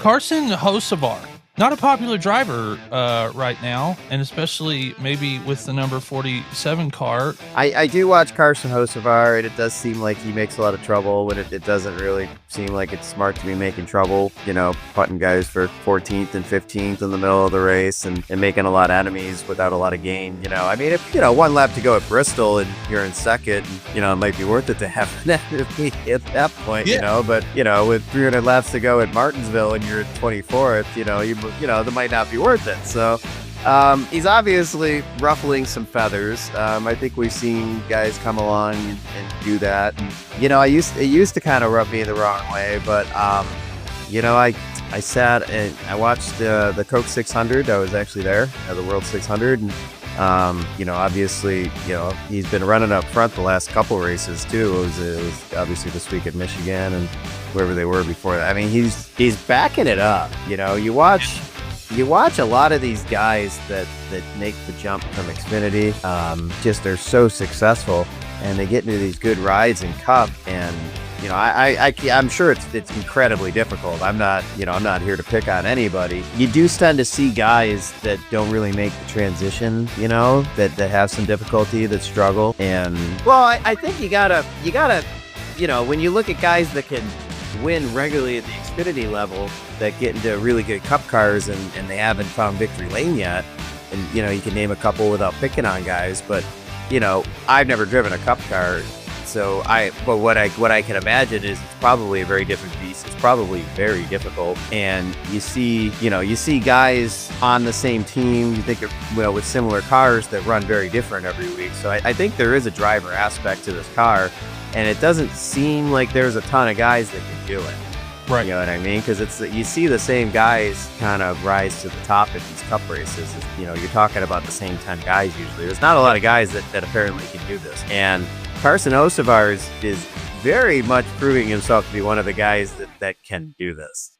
Carson Hocevar, not a popular driver right now, and especially maybe with the number 47 car. I do watch Carson Hocevar, and it does seem like he makes a lot of trouble when it doesn't really seem like it's smart to be making trouble, putting guys for 14th and 15th in the middle of the race and making a lot of enemies without a lot of gain. I mean, if, one lap to go at Bristol and you're in second, it might be worth it to have an enemy at that point, but, with 300 laps to go at Martinsville and you're at 24th, that might not be worth it. So he's obviously ruffling some feathers. I think we've seen guys come along and do that. And, it used to kind of rub me the wrong way, but I sat and I watched the Coke 600. I was actually there at the World 600, and obviously, he's been running up front the last couple races too. It was obviously this week at Michigan and wherever they were before that. I mean, he's backing it up. You watch a lot of these guys that make the jump from Xfinity, just they're so successful, and they get into these good rides in Cup, and I'm sure it's incredibly difficult. I'm not here to pick on anybody. You do tend to see guys that don't really make the transition, that have some difficulty, that struggle. And well, I think you gotta, when you look at guys that can win regularly at the Xfinity level, that get into really good Cup cars and they haven't found victory lane yet. And you can name a couple without picking on guys, but I've never driven a Cup car. But what I can imagine is it's probably a very different beast. It's probably very difficult. And you see guys on the same team, you think with similar cars that run very different every week. So I think there is a driver aspect to this car, and it doesn't seem like there's a ton of guys that can do it. Right. You know what I mean? Because you see the same guys kind of rise to the top at these Cup races. You're talking about the same 10 guys usually. There's not a lot of guys that apparently can do this. And Carson Hocevar is very much proving himself to be one of the guys that can do this.